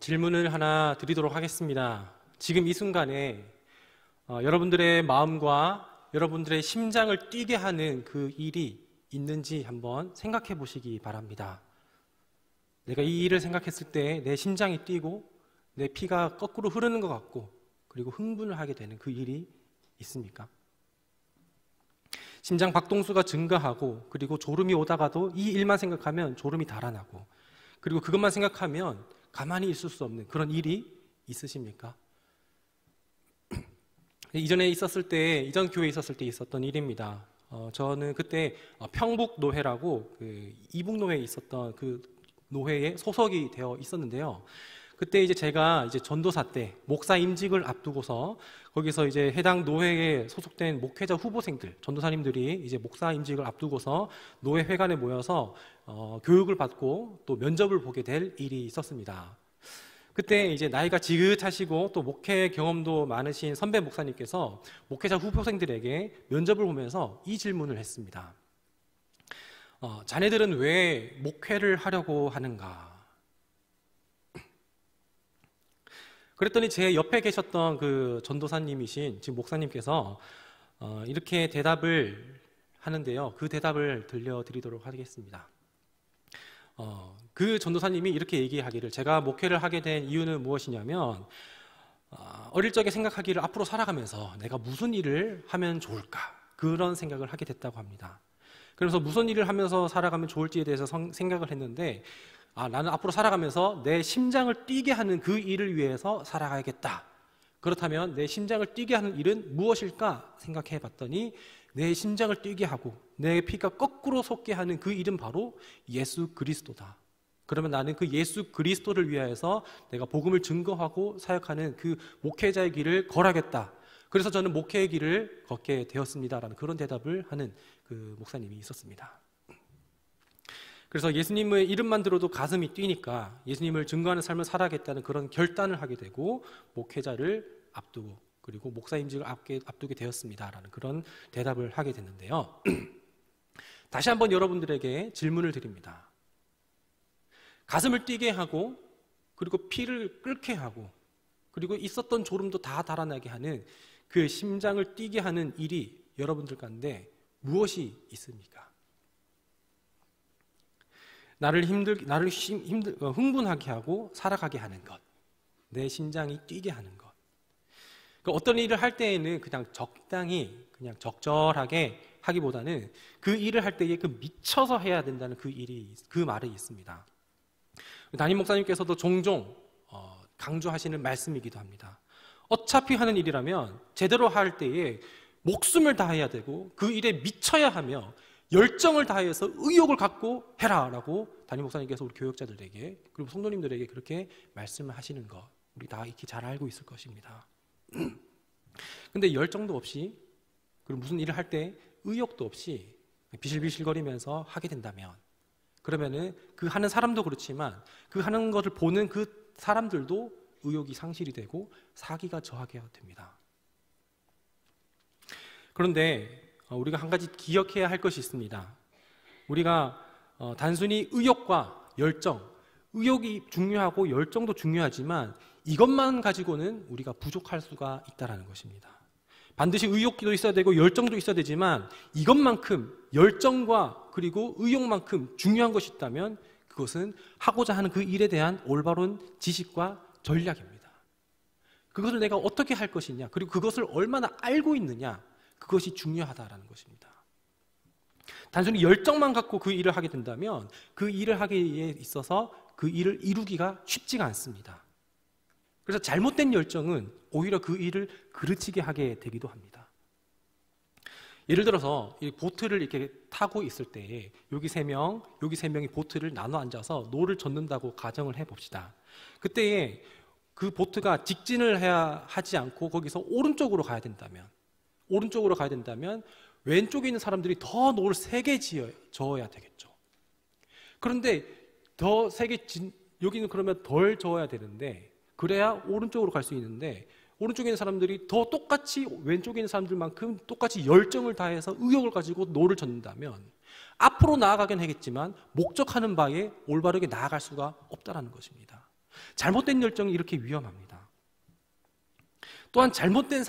질문을 하나 드리도록 하겠습니다. 지금 이 순간에 여러분들의 마음과 여러분들의 심장을 뛰게 하는 그 일이 있는지 한번 생각해 보시기 바랍니다. 내가 이 일을 생각했을 때 내 심장이 뛰고 내 피가 거꾸로 흐르는 것 같고 그리고 흥분을 하게 되는 그 일이 있습니까? 심장 박동수가 증가하고 그리고 졸음이 오다가도 이 일만 생각하면 졸음이 달아나고 그리고 그것만 생각하면 가만히 있을 수 없는 그런 일이 있으십니까? 이전에 있었을 때, 이전 교회에 있었을 때 있었던 일입니다. 저는 그때 평북노회라고 이북노회에 있었던 그 노회에 소속이 되어 있었는데요. 그때 이제 제가 이제 전도사 때 목사 임직을 앞두고서 거기서 이제 해당 노회에 소속된 목회자 후보생들, 전도사님들이 이제 목사 임직을 앞두고서 노회 회관에 모여서 교육을 받고 또 면접을 보게 될 일이 있었습니다. 그때 이제 나이가 지긋하시고 또 목회 경험도 많으신 선배 목사님께서 목회자 후보생들에게 면접을 보면서 이 질문을 했습니다. 자네들은 왜 목회를 하려고 하는가? 그랬더니 제 옆에 계셨던 그 전도사님이신 지금 목사님께서 이렇게 대답을 하는데요. 그 대답을 들려드리도록 하겠습니다. 그 전도사님이 이렇게 얘기하기를, 제가 목회를 하게 된 이유는 무엇이냐면 어릴 적에 생각하기를 앞으로 살아가면서 내가 무슨 일을 하면 좋을까, 그런 생각을 하게 됐다고 합니다. 그래서 무슨 일을 하면서 살아가면 좋을지에 대해서 생각을 했는데 나는 앞으로 살아가면서 내 심장을 뛰게 하는 그 일을 위해서 살아가야겠다. 그렇다면 내 심장을 뛰게 하는 일은 무엇일까 생각해 봤더니 내 심장을 뛰게 하고 내 피가 거꾸로 솟게 하는 그 일은 바로 예수 그리스도다. 그러면 나는 그 예수 그리스도를 위하여서 내가 복음을 증거하고 사역하는 그 목회자의 길을 걸어야겠다. 그래서 저는 목회의 길을 걷게 되었습니다라는 그런 대답을 하는 그 목사님이 있었습니다. 그래서 예수님의 이름만 들어도 가슴이 뛰니까 예수님을 증거하는 삶을 살아야겠다는 그런 결단을 하게 되고 목회자를 앞두고 그리고 목사 임직을 앞두게 되었습니다라는 그런 대답을 하게 됐는데요. 다시 한번 여러분들에게 질문을 드립니다. 가슴을 뛰게 하고 그리고 피를 끓게 하고 그리고 있었던 졸음도 다 달아나게 하는 그 심장을 뛰게 하는 일이 여러분들 가운데 무엇이 있습니까? 나를 흥분하게 하고 살아가게 하는 것, 내 심장이 뛰게 하는 것. 어떤 일을 할 때에는 그냥 적당히, 그냥 적절하게 하기보다는 그 일을 할 때에 그 미쳐서 해야 된다는 그 말이 있습니다. 담임 목사님께서도 종종 강조하시는 말씀이기도 합니다. 어차피 하는 일이라면 제대로 할 때에 목숨을 다해야 되고 그 일에 미쳐야 하며 열정을 다해서 의욕을 갖고 해라라고 담임 목사님께서 우리 교역자들에게 그리고 성도님들에게 그렇게 말씀을 하시는 것 우리 다 익히 잘 알고 있을 것입니다. 근데 열정도 없이 그리고 무슨 일을 할 때 의욕도 없이 비실비실거리면서 하게 된다면 그러면은 그 하는 사람도 그렇지만 그 하는 것을 보는 그 사람들도 의욕이 상실이 되고 사기가 저하게 됩니다. 그런데 우리가 한 가지 기억해야 할 것이 있습니다. 우리가 단순히 의욕과 열정, 의욕이 중요하고 열정도 중요하지만 이것만 가지고는 우리가 부족할 수가 있다는 것입니다. 반드시 의욕도 있어야 되고 열정도 있어야 되지만 이것만큼 열정과 그리고 의욕만큼 중요한 것이 있다면 그것은 하고자 하는 그 일에 대한 올바른 지식과 전략입니다. 그것을 내가 어떻게 할 것이냐 그리고 그것을 얼마나 알고 있느냐 그것이 중요하다는 것입니다. 단순히 열정만 갖고 그 일을 하게 된다면 그 일을 하기에 있어서 그 일을 이루기가 쉽지가 않습니다. 그래서 잘못된 열정은 오히려 그 일을 그르치게 하게 되기도 합니다. 예를 들어서 이 보트를 이렇게 타고 있을 때 여기 3명, 여기 3명이 보트를 나눠 앉아서 노를 젓는다고 가정을 해봅시다. 그때에 그 보트가 직진을 하지 않고 거기서 오른쪽으로 가야 된다면 왼쪽에 있는 사람들이 더 노를 세게 저어야 되겠죠. 그런데 더 세게 여기는 그러면 덜 저어야 되는데 그래야 오른쪽으로 갈 수 있는데 오른쪽에 있는 사람들이 더 똑같이 왼쪽에 있는 사람들만큼 똑같이 열정을 다해서 의욕을 가지고 노를 젓는다면 앞으로 나아가긴 하겠지만 목적하는 바에 올바르게 나아갈 수가 없다는 것입니다. 잘못된 열정이 이렇게 위험합니다. 또한 잘못된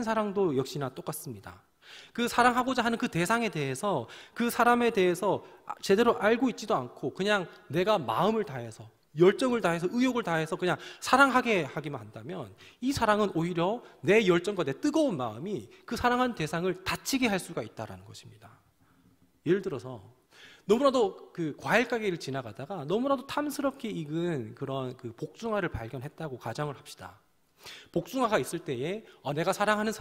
사랑도 역시나 똑같습니다. 그 사랑하고자 하는 그 대상에 대해서, 그 사람에 대해서 제대로 알고 있지도 않고 그냥 내가 마음을 다해서, 열정을 다해서, 의욕을 다해서 그냥 사랑하게 하기만 한다면 이 사랑은 오히려 내 열정과 내 뜨거운 마음이 그 사랑한 대상을 다치게 할 수가 있다는 것입니다. 예를 들어서 너무나도 그 과일 가게를 지나가다가 너무나도 탐스럽게 익은 그런 그 복숭아를 발견했다고 가정을 합시다. 복숭아가 있을 때에 내가 사랑하는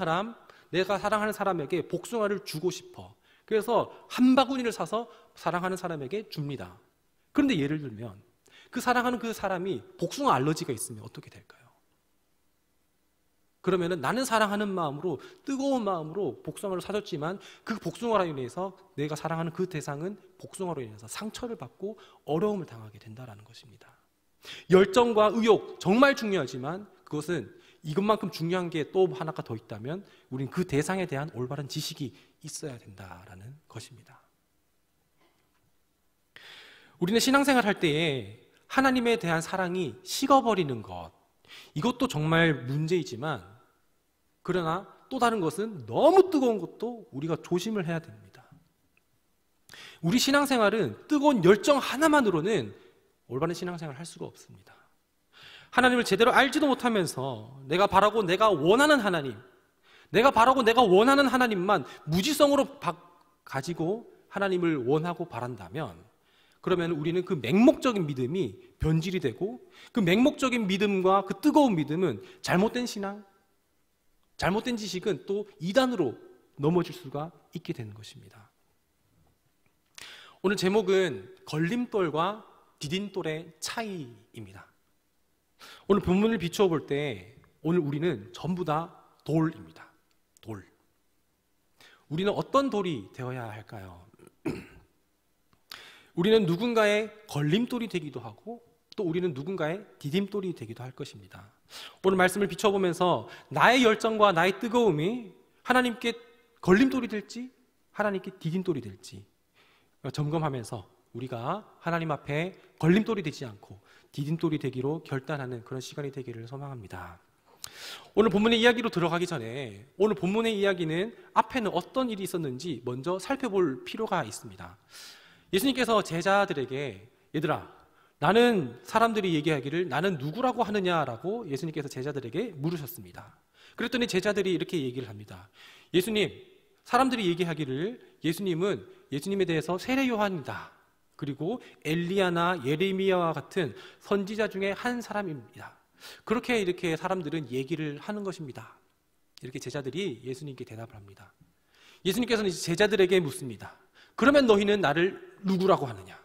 사람에게 복숭아를 주고 싶어. 그래서 한 바구니를 사서 사랑하는 사람에게 줍니다. 그런데 예를 들면 그 사랑하는 그 사람이 복숭아 알러지가 있으면 어떻게 될까요? 그러면은 나는 사랑하는 마음으로, 뜨거운 마음으로 복숭아를 사줬지만 그 복숭아로 인해서 내가 사랑하는 그 대상은 복숭아로 인해서 상처를 받고 어려움을 당하게 된다는 것입니다. 열정과 의욕 정말 중요하지만 그것은 이것만큼 중요한 게 또 하나가 더 있다면 우리는 그 대상에 대한 올바른 지식이 있어야 된다라는 것입니다. 우리는 신앙생활 할 때에 하나님에 대한 사랑이 식어버리는 것, 이것도 정말 문제이지만 그러나 또 다른 것은 너무 뜨거운 것도 우리가 조심을 해야 됩니다. 우리 신앙생활은 뜨거운 열정 하나만으로는 올바른 신앙생활을 할 수가 없습니다. 하나님을 제대로 알지도 못하면서 내가 바라고 내가 원하는 하나님만 무지성으로 가지고 하나님을 원하고 바란다면 그러면 우리는 그 맹목적인 믿음이 변질이 되고 그 맹목적인 믿음과 그 뜨거운 믿음은 잘못된 신앙, 잘못된 지식은 또 이단으로 넘어질 수가 있게 되는 것입니다. 오늘 제목은 걸림돌과 디딤돌의 차이입니다. 오늘 본문을 비추어 볼 때 오늘 우리는 전부 다 돌입니다. 돌. 우리는 어떤 돌이 되어야 할까요? 우리는 누군가의 걸림돌이 되기도 하고 또 우리는 누군가의 디딤돌이 되기도 할 것입니다. 오늘 말씀을 비춰보면서 나의 열정과 나의 뜨거움이 하나님께 걸림돌이 될지 하나님께 디딤돌이 될지 점검하면서 우리가 하나님 앞에 걸림돌이 되지 않고 디딤돌이 되기로 결단하는 그런 시간이 되기를 소망합니다. 오늘 본문의 이야기로 들어가기 전에 오늘 본문의 이야기는 앞에는 어떤 일이 있었는지 먼저 살펴볼 필요가 있습니다. 예수님께서 제자들에게 얘들아 나는 사람들이 얘기하기를 나는 누구라고 하느냐라고 예수님께서 제자들에게 물으셨습니다. 그랬더니 제자들이 이렇게 얘기를 합니다. 예수님, 사람들이 얘기하기를 예수님은 예수님에 대해서 세례 요한이다. 그리고 엘리야나 예레미야와 같은 선지자 중에 한 사람입니다. 그렇게 이렇게 사람들은 얘기를 하는 것입니다. 이렇게 제자들이 예수님께 대답을 합니다. 예수님께서는 제자들에게 묻습니다. 그러면 너희는 나를 누구라고 하느냐?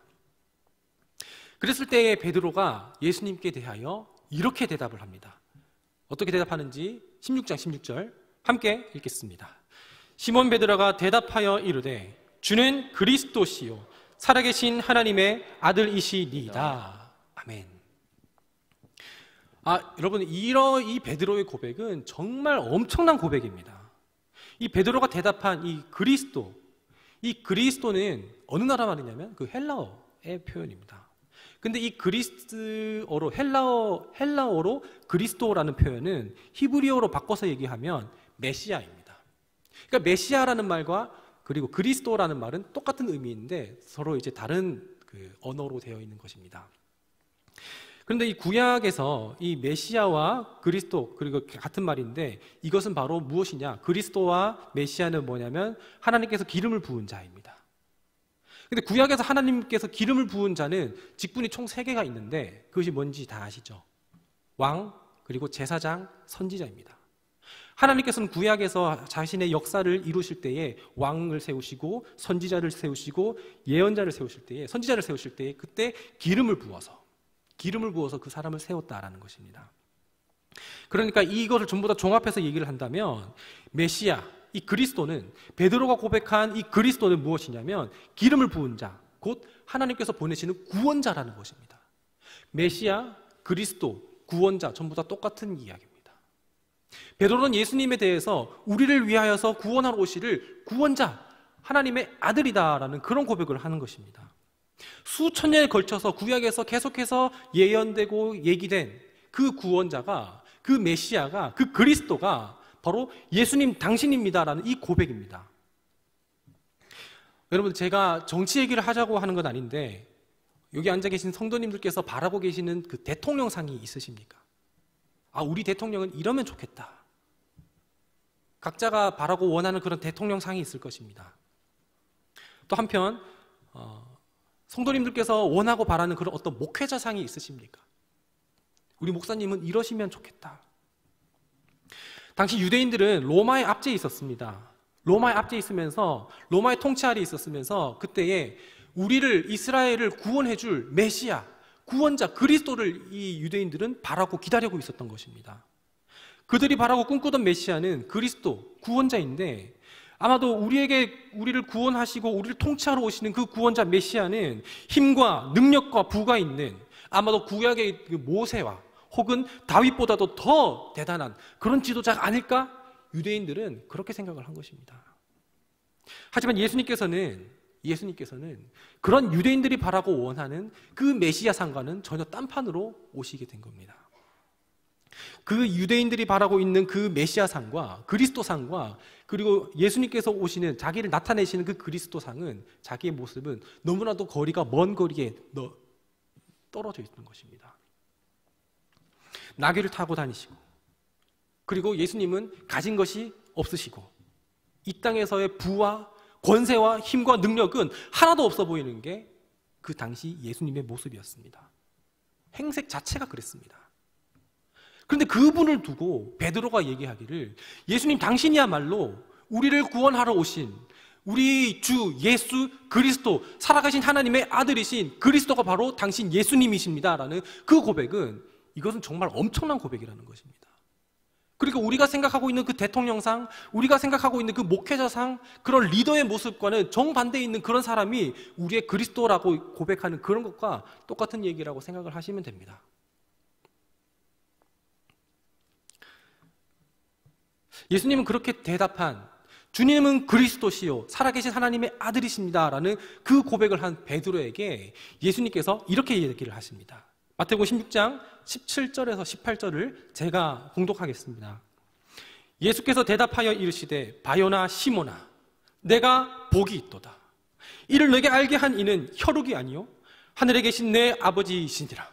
그랬을 때에 베드로가 예수님께 대하여 이렇게 대답을 합니다. 어떻게 대답하는지 16장 16절 함께 읽겠습니다. 시몬 베드로가 대답하여 이르되 주는 그리스도시요 살아계신 하나님의 아들이시니이다. 아멘. 여러분 이 베드로의 고백은 정말 엄청난 고백입니다. 이 베드로가 대답한 이 그리스도는 어느 나라 말이냐면 그 헬라어의 표현입니다. 근데 이 그리스어로 헬라어로 그리스도라는 표현은 히브리어로 바꿔서 얘기하면 메시아입니다. 그러니까 메시아라는 말과 그리고 그리스도라는 말은 똑같은 의미인데 서로 이제 다른 그 언어로 되어 있는 것입니다. 그런데 이 구약에서 이 메시아와 그리스도 그리고 같은 말인데 이것은 바로 무엇이냐? 그리스도와 메시아는 뭐냐면 하나님께서 기름을 부은 자입니다. 근데 구약에서 하나님께서 기름을 부은 자는 직분이 총 3개가 있는데 그것이 뭔지 다 아시죠? 왕, 그리고 제사장, 선지자입니다. 하나님께서는 구약에서 자신의 역사를 이루실 때에 왕을 세우시고 선지자를 세우시고 예언자를 세우실 때에 선지자를 세우실 때에 그때 기름을 부어서 그 사람을 세웠다라는 것입니다. 그러니까 이것을 전부 다 종합해서 얘기를 한다면 메시아, 이 그리스도는 베드로가 고백한 이 그리스도는 무엇이냐면 기름을 부은 자, 곧 하나님께서 보내시는 구원자라는 것입니다. 메시아, 그리스도, 구원자 전부 다 똑같은 이야기입니다. 베드로는 예수님에 대해서 우리를 위하여서 구원하러 오시를 구원자, 하나님의 아들이다라는 그런 고백을 하는 것입니다. 수천 년에 걸쳐서 구약에서 계속해서 예언되고 얘기된 그 구원자가, 그 메시아가, 그 그리스도가 바로 예수님 당신입니다라는 이 고백입니다. 여러분, 제가 정치 얘기를 하자고 하는 건 아닌데 여기 앉아 계신 성도님들께서 바라고 계시는 그 대통령상이 있으십니까? 아, 우리 대통령은 이러면 좋겠다. 각자가 바라고 원하는 그런 대통령상이 있을 것입니다. 또 한편 성도님들께서 원하고 바라는 그런 어떤 목회자상이 있으십니까? 우리 목사님은 이러시면 좋겠다. 당시 유대인들은 로마의 압제에 있었습니다. 로마의 압제에 있으면서, 로마의 통치 아래에 있었으면서 그때에 우리를, 이스라엘을 구원해줄 메시아, 구원자 그리스도를 이 유대인들은 바라고 기다리고 있었던 것입니다. 그들이 바라고 꿈꾸던 메시아는 그리스도, 구원자인데 아마도 우리를 구원하시고 우리를 통치하러 오시는 그 구원자 메시아는 힘과 능력과 부가 있는, 아마도 구약의 그 모세와 혹은 다윗보다도 더 대단한 그런 지도자가 아닐까? 유대인들은 그렇게 생각을 한 것입니다. 하지만 예수님께서는 그런 유대인들이 바라고 원하는 그 메시아상과는 전혀 딴판으로 오시게 된 겁니다. 그 유대인들이 바라고 있는 그 메시아상과 그리스도상과, 그리고 예수님께서 오시는, 자기를 나타내시는 그 그리스도상은, 자기의 모습은 너무나도 거리가 먼 거리에 떨어져 있는 것입니다. 나귀를 타고 다니시고, 그리고 예수님은 가진 것이 없으시고, 이 땅에서의 부와 권세와 힘과 능력은 하나도 없어 보이는 게 그 당시 예수님의 모습이었습니다. 행색 자체가 그랬습니다. 그런데 그분을 두고 베드로가 얘기하기를, 예수님 당신이야말로 우리를 구원하러 오신 우리 주 예수 그리스도, 살아가신 하나님의 아들이신 그리스도가 바로 당신 예수님이십니다라는 그 고백은, 이것은 정말 엄청난 고백이라는 것입니다. 그리고 우리가 생각하고 있는 그 대통령상, 우리가 생각하고 있는 그 목회자상, 그런 리더의 모습과는 정반대에 있는 그런 사람이 우리의 그리스도라고 고백하는 그런 것과 똑같은 얘기라고 생각을 하시면 됩니다. 예수님은 그렇게 대답한, 주님은 그리스도시요 살아계신 하나님의 아들이십니다라는 그 고백을 한 베드로에게 예수님께서 이렇게 얘기를 하십니다. 마태복음 16장 17절에서 18절을 제가 봉독하겠습니다. 예수께서 대답하여 이르시되, 바요나 시몬아, 내가 복이 있도다. 이를 너에게 알게 한 이는 혈육이 아니요 하늘에 계신 내 아버지이시니라.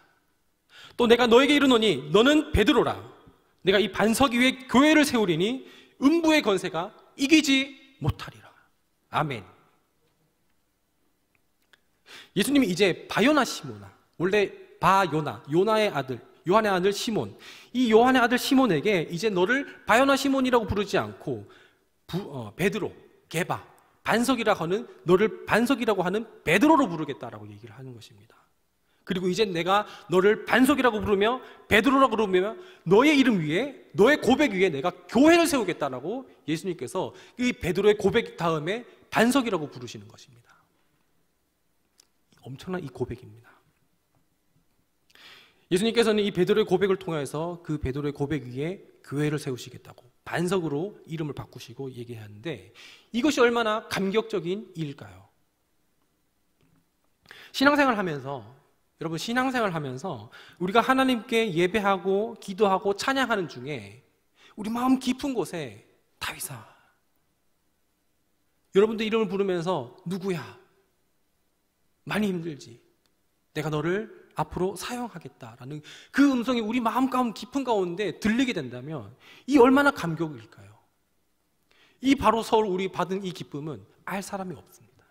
또 내가 너에게 이르노니 너는 베드로라. 내가 이 반석 위에 교회를 세우리니 음부의 권세가 이기지 못하리라. 아멘. 예수님이 이제 바요나 시몬아, 원래 바요나, 요나의 아들, 요한의 아들 시몬, 이 요한의 아들 시몬에게 이제 너를 바요나 시몬이라고 부르지 않고 베드로, 게바, 반석이라고 하는, 너를 반석이라고 하는 베드로로 부르겠다라고 얘기를 하는 것입니다. 그리고 이제 내가 너를 반석이라고 부르며 베드로라고 부르며 너의 이름 위에, 너의 고백 위에 내가 교회를 세우겠다라고 예수님께서 이 베드로의 고백 다음에 반석이라고 부르시는 것입니다. 엄청난 이 고백입니다. 예수님께서는 이 베드로의 고백을 통해서 그 베드로의 고백 위에 교회를 세우시겠다고 반석으로 이름을 바꾸시고 얘기하는데, 이것이 얼마나 감격적인 일일까요? 신앙생활 하면서, 여러분, 신앙생활 하면서 우리가 하나님께 예배하고 기도하고 찬양하는 중에 우리 마음 깊은 곳에 다윗아, 여러분들 이름을 부르면서 누구야? 많이 힘들지. 내가 너를 앞으로 사용하겠다라는 그 음성이 우리 마음 깊은 가운데 들리게 된다면 이 얼마나 감격일까요? 이 바로 서울 우리 받은 이 기쁨은 알 사람이 없습니다.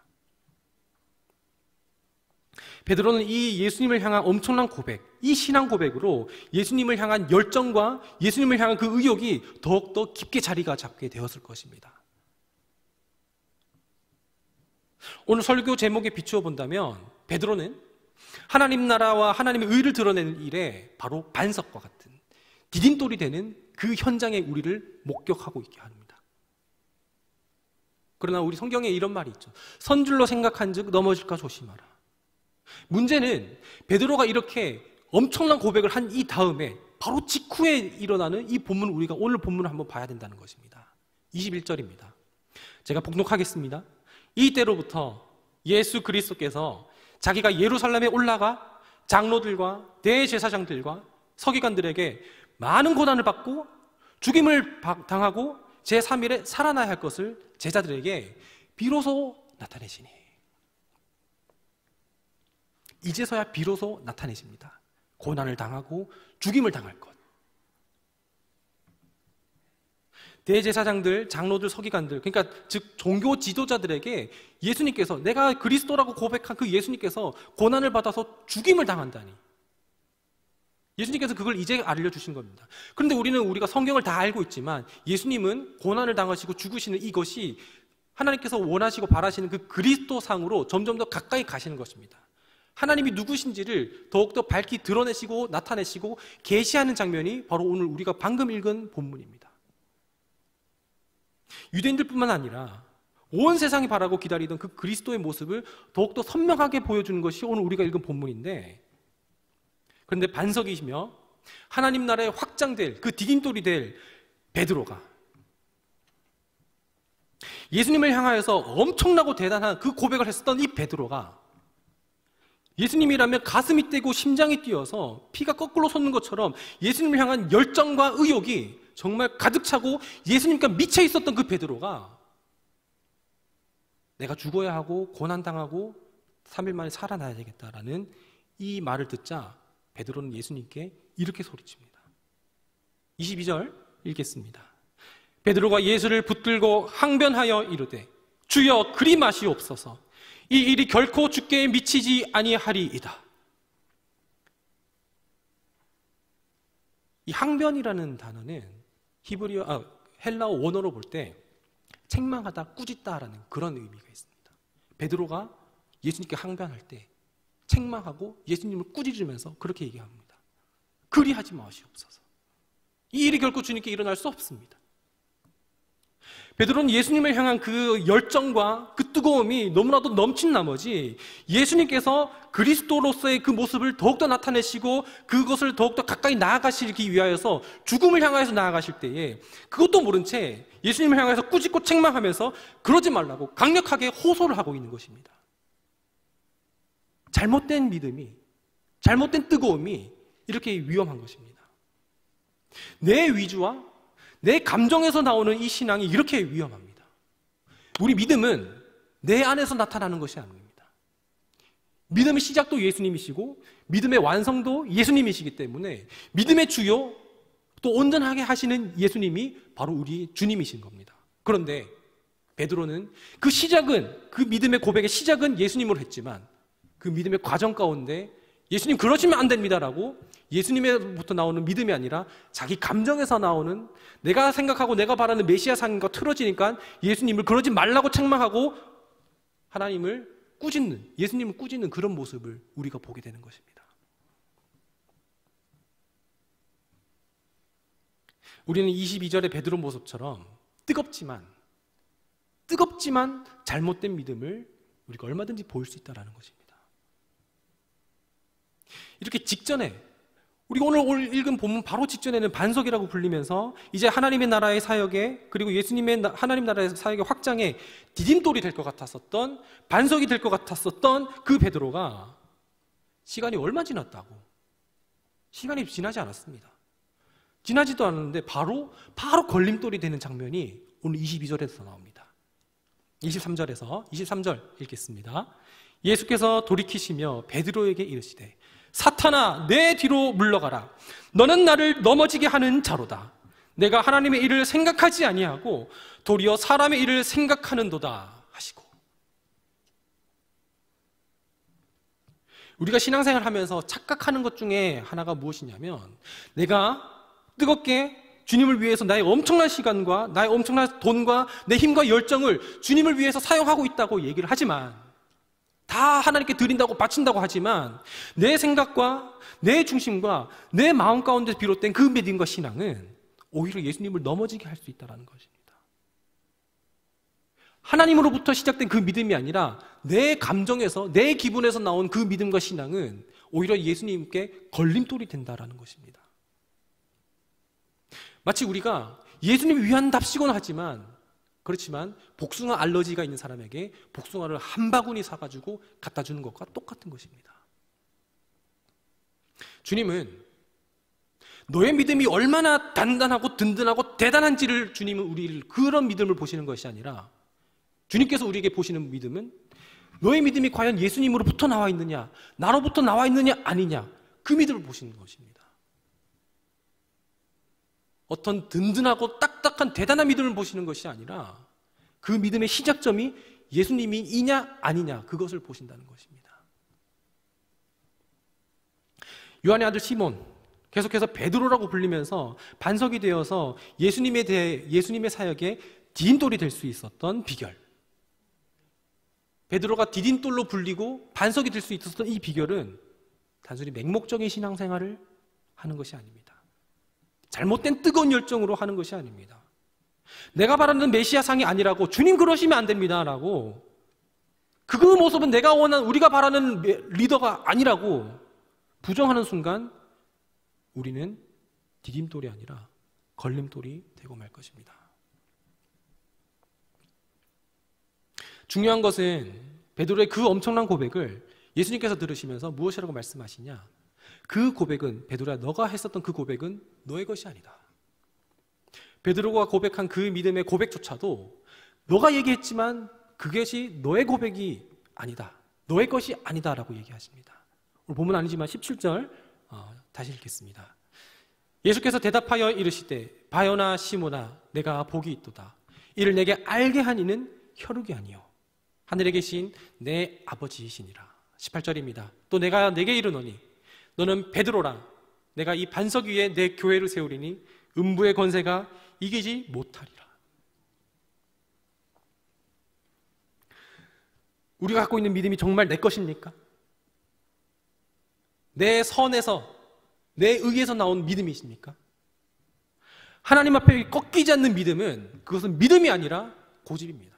베드로는 이 예수님을 향한 엄청난 고백, 이 신앙 고백으로 예수님을 향한 열정과 예수님을 향한 그 의욕이 더욱더 깊게 자리가 잡게 되었을 것입니다. 오늘 설교 제목에 비추어 본다면 베드로는 하나님 나라와 하나님의 의를 드러내는 일에 바로 반석과 같은 디딤돌이 되는 그 현장에 우리를 목격하고 있게 합니다. 그러나 우리 성경에 이런 말이 있죠. 선줄로 생각한즉 넘어질까 조심하라. 문제는 베드로가 이렇게 엄청난 고백을 한 이 다음에 바로 직후에 일어나는 이 본문, 우리가 오늘 본문을 한번 봐야 된다는 것입니다. 21절입니다. 제가 봉독하겠습니다. 이때로부터 예수 그리스도께서 자기가 예루살렘에 올라가 장로들과 대제사장들과 서기관들에게 많은 고난을 받고 죽임을 당하고 제3일에 살아나야 할 것을 제자들에게 비로소 나타내시니, 이제서야 비로소 나타내십니다. 고난을 당하고 죽임을 당할 것. 대제사장들, 장로들, 서기관들, 그러니까 즉 종교 지도자들에게 예수님께서, 내가 그리스도라고 고백한 그 예수님께서 고난을 받아서 죽임을 당한다니, 예수님께서 그걸 이제 알려주신 겁니다. 그런데 우리가 성경을 다 알고 있지만 예수님은 고난을 당하시고 죽으시는 이것이 하나님께서 원하시고 바라시는 그 그리스도상으로 점점 더 가까이 가시는 것입니다. 하나님이 누구신지를 더욱더 밝히 드러내시고 나타내시고 계시하는 장면이 바로 오늘 우리가 방금 읽은 본문입니다. 유대인들뿐만 아니라 온 세상이 바라고 기다리던 그 그리스도의 모습을 더욱더 선명하게 보여주는 것이 오늘 우리가 읽은 본문인데, 그런데 반석이시며 하나님 나라에 확장될 그 디딤돌이 될 베드로가, 예수님을 향하여서 엄청나고 대단한 그 고백을 했었던 이 베드로가 예수님이라면 가슴이 뛰고 심장이 뛰어서 피가 거꾸로 솟는 것처럼 예수님을 향한 열정과 의욕이 정말 가득 차고 예수님과 미쳐 있었던 그 베드로가 내가 죽어야 하고 고난당하고 3일 만에 살아나야 되겠다라는 이 말을 듣자 베드로는 예수님께 이렇게 소리칩니다. 22절 읽겠습니다. 베드로가 예수를 붙들고 항변하여 이르되 주여 그리 마시옵소서. 이 일이 결코 주께 미치지 아니하리이다. 이 항변이라는 단어는 헬라어 원어로 볼 때 책망하다, 꾸짖다라는 그런 의미가 있습니다. 베드로가 예수님께 항변할 때 책망하고 예수님을 꾸짖으면서 그렇게 얘기합니다. 그리 하지 마시옵소서. 이 일이 결코 주님께 일어날 수 없습니다. 베드로는 예수님을 향한 그 열정과 그 뜨거움이 너무나도 넘친 나머지 예수님께서 그리스도로서의 그 모습을 더욱더 나타내시고 그것을 더욱더 가까이 나아가시기 위하여서 죽음을 향해서 나아가실 때에 그것도 모른 채 예수님을 향해서 꾸짖고 책망하면서 그러지 말라고 강력하게 호소를 하고 있는 것입니다. 잘못된 믿음이, 잘못된 뜨거움이 이렇게 위험한 것입니다. 내 위주와 내 감정에서 나오는 이 신앙이 이렇게 위험합니다. 우리 믿음은 내 안에서 나타나는 것이 아닙니다. 믿음의 시작도 예수님이시고 믿음의 완성도 예수님이시기 때문에 믿음의 주요 또 온전하게 하시는 예수님이 바로 우리 주님이신 겁니다. 그런데 베드로는 그 시작은, 그 믿음의 고백의 시작은 예수님으로 했지만 그 믿음의 과정 가운데 예수님 그러시면 안 됩니다라고 예수님에부터 나오는 믿음이 아니라 자기 감정에서 나오는, 내가 생각하고 내가 바라는 메시아 상인과 틀어지니까 예수님을 그러지 말라고 책망하고 하나님을 꾸짖는, 예수님을 꾸짖는 그런 모습을 우리가 보게 되는 것입니다. 우리는 22절의 베드로 모습처럼 뜨겁지만 잘못된 믿음을 우리가 얼마든지 보일 수 있다는 것입니다. 이렇게 직전에, 우리가 오늘 읽은 본문 바로 직전에는 반석이라고 불리면서 이제 하나님의 나라의 사역에, 그리고 예수님의 하나님 나라의 사역의 확장에 디딤돌이 될 것 같았었던, 반석이 될 것 같았었던 그 베드로가 시간이 얼마 지났다고? 시간이 지나지 않았습니다. 지나지도 않았는데 바로 걸림돌이 되는 장면이 오늘 22절에서 나옵니다. 23절 읽겠습니다. 예수께서 돌이키시며 베드로에게 이르시되 사탄아 내 뒤로 물러가라. 너는 나를 넘어지게 하는 자로다. 내가 하나님의 일을 생각하지 아니하고 도리어 사람의 일을 생각하는도다 하시고. 우리가 신앙생활을 하면서 착각하는 것 중에 하나가 무엇이냐면, 내가 뜨겁게 주님을 위해서 나의 엄청난 시간과 나의 엄청난 돈과 내 힘과 열정을 주님을 위해서 사용하고 있다고 얘기를 하지만, 다 하나님께 드린다고 바친다고 하지만 내 생각과 내 중심과 내 마음 가운데 비롯된 그 믿음과 신앙은 오히려 예수님을 넘어지게 할 수 있다는 것입니다. 하나님으로부터 시작된 그 믿음이 아니라 내 감정에서, 내 기분에서 나온 그 믿음과 신앙은 오히려 예수님께 걸림돌이 된다는 것입니다. 마치 우리가 예수님을 위한답시곤 하지만 그렇지만 복숭아 알러지가 있는 사람에게 복숭아를 한 바구니 사가지고 갖다 주는 것과 똑같은 것입니다. 주님은 너의 믿음이 얼마나 단단하고 든든하고 대단한지를 주님은 우리를 그런 믿음을 보시는 것이 아니라 주님께서 우리에게 보시는 믿음은 너의 믿음이 과연 예수님으로부터 나와 있느냐, 나로부터 나와 있느냐 아니냐, 그 믿음을 보시는 것입니다. 어떤 든든하고 딱딱한 대단한 믿음을 보시는 것이 아니라 그 믿음의 시작점이 예수님이냐 아니냐, 그것을 보신다는 것입니다. 요한의 아들 시몬, 계속해서 베드로라고 불리면서 반석이 되어서 예수님의 사역에 디딤돌이 될 수 있었던 비결, 베드로가 디딤돌로 불리고 반석이 될 수 있었던 이 비결은 단순히 맹목적인 신앙생활을 하는 것이 아닙니다. 잘못된 뜨거운 열정으로 하는 것이 아닙니다. 내가 바라는 메시아상이 아니라고, 주님 그러시면 안 됩니다라고, 그 모습은 우리가 바라는 리더가 아니라고 부정하는 순간 우리는 디딤돌이 아니라 걸림돌이 되고 말 것입니다. 중요한 것은 베드로의 그 엄청난 고백을 예수님께서 들으시면서 무엇이라고 말씀하시냐? 그 고백은, 베드로야, 너가 했었던 그 고백은 너의 것이 아니다. 베드로가 고백한 그 믿음의 고백조차도 너가 얘기했지만 그것이 너의 고백이 아니다, 너의 것이 아니다라고 얘기하십니다. 오늘 본문 아니지만 17절 다시 읽겠습니다. 예수께서 대답하여 이르시되 바요나 시모나 내가 복이 있도다. 이를 내게 알게 한 이는 혈육이 아니요 하늘에 계신 내 아버지이시니라. 18절입니다. 또 내가 내게 이르노니 너는 베드로라. 내가 이 반석 위에 내 교회를 세우리니 음부의 권세가 이기지 못하리라. 우리가 갖고 있는 믿음이 정말 내 것입니까? 내 선에서, 내 의에서 나온 믿음이십니까? 하나님 앞에 꺾이지 않는 믿음은, 그것은 믿음이 아니라 고집입니다.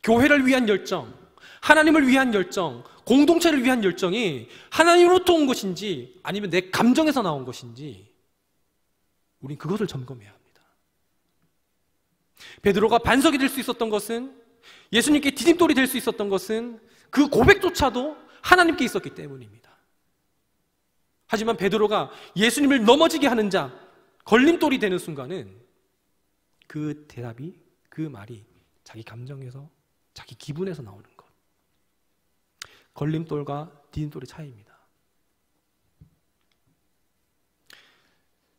교회를 위한 열정, 하나님을 위한 열정, 공동체를 위한 열정이 하나님으로부터 온 것인지 아니면 내 감정에서 나온 것인지 우린 그것을 점검해야 합니다. 베드로가 반석이 될 수 있었던 것은, 예수님께 디딤돌이 될 수 있었던 것은 그 고백조차도 하나님께 있었기 때문입니다. 하지만 베드로가 예수님을 넘어지게 하는 자, 걸림돌이 되는 순간은 그 대답이, 그 말이 자기 감정에서, 자기 기분에서 나오는 것. 걸림돌과 디딤돌의 차이입니다.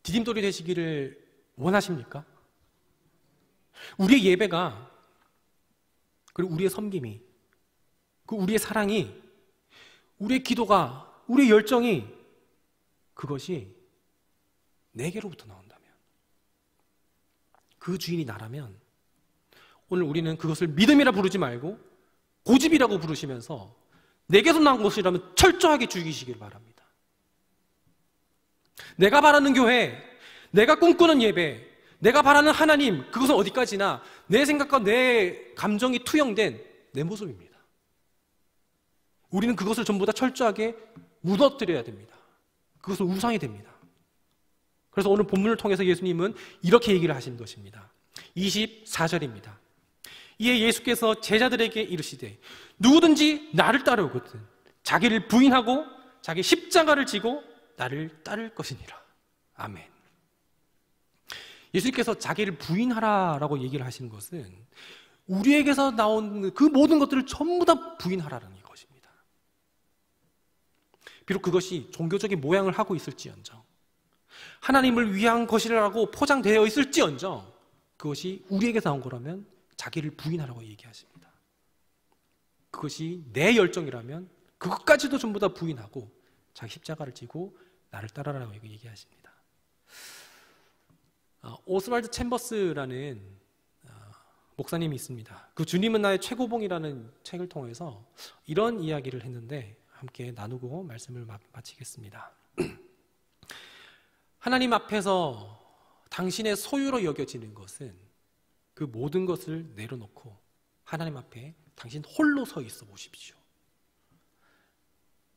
디딤돌이 되시기를 원하십니까? 우리의 예배가, 그리고 우리의 섬김이, 우리의 사랑이, 우리의 기도가, 우리의 열정이, 그것이 내게로부터 나온다면, 그 주인이 나라면 오늘 우리는 그것을 믿음이라 부르지 말고 고집이라고 부르시면서 내게서 나온 것이라면 철저하게 죽이시길 바랍니다. 내가 바라는 교회, 내가 꿈꾸는 예배, 내가 바라는 하나님, 그것은 어디까지나 내 생각과 내 감정이 투영된 내 모습입니다. 우리는 그것을 전부 다 철저하게 무너뜨려야 됩니다. 그것은 우상이 됩니다. 그래서 오늘 본문을 통해서 예수님은 이렇게 얘기를 하신 것입니다. 24절입니다. 이에 예수께서 제자들에게 이르시되 누구든지 나를 따르거든 자기를 부인하고 자기 십자가를 지고 나를 따를 것이니라. 아멘. 예수님께서 자기를 부인하라라고 얘기를 하시는 것은 우리에게서 나온 그 모든 것들을 전부 다 부인하라는 것입니다. 비록 그것이 종교적인 모양을 하고 있을지언정, 하나님을 위한 것이라고 포장되어 있을지언정, 그것이 우리에게서 나온 거라면 자기를 부인하라고 얘기하십니다. 그것이 내 열정이라면 그것까지도 전부 다 부인하고 자기 십자가를 지고 나를 따라라고 얘기하십니다. 오스왈드 챔버스라는 목사님이 있습니다. 그 주님은 나의 최고봉이라는 책을 통해서 이런 이야기를 했는데 함께 나누고 말씀을 마치겠습니다. 하나님 앞에서 당신의 소유로 여겨지는 것은 그 모든 것을 내려놓고 하나님 앞에 당신 홀로 서 있어 보십시오.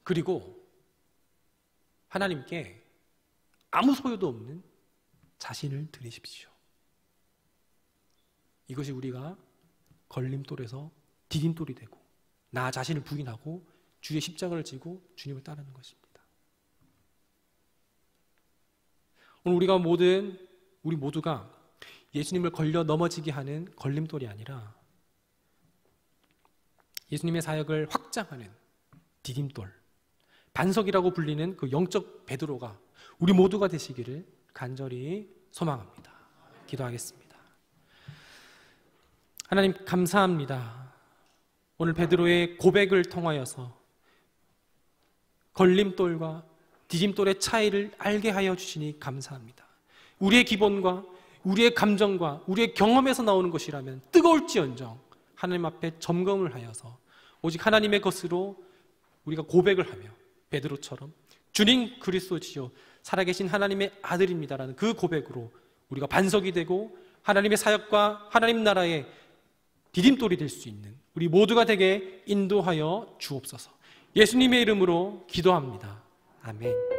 그리고 하나님께 아무 소유도 없는 자신을 드리십시오. 이것이 우리가 걸림돌에서 디딤돌이 되고 나 자신을 부인하고 주의 십자가를 지고 주님을 따르는 것입니다. 오늘 우리 모두가 예수님을 걸려 넘어지게 하는 걸림돌이 아니라 예수님의 사역을 확장하는 디딤돌, 반석이라고 불리는 그 영적 베드로가 우리 모두가 되시기를 간절히 소망합니다. 기도하겠습니다. 하나님 감사합니다. 오늘 베드로의 고백을 통하여서 걸림돌과 디딤돌의 차이를 알게 하여 주시니 감사합니다. 우리의 기본과 우리의 감정과 우리의 경험에서 나오는 것이라면 뜨거울지언정 하나님 앞에 점검을 하여서 오직 하나님의 것으로 우리가 고백을 하며 베드로처럼 주님 그리스도지요 살아계신 하나님의 아들입니다라는 그 고백으로 우리가 반석이 되고 하나님의 사역과 하나님 나라의 디딤돌이 될 수 있는 우리 모두가 되게 인도하여 주옵소서. 예수님의 이름으로 기도합니다. 아멘.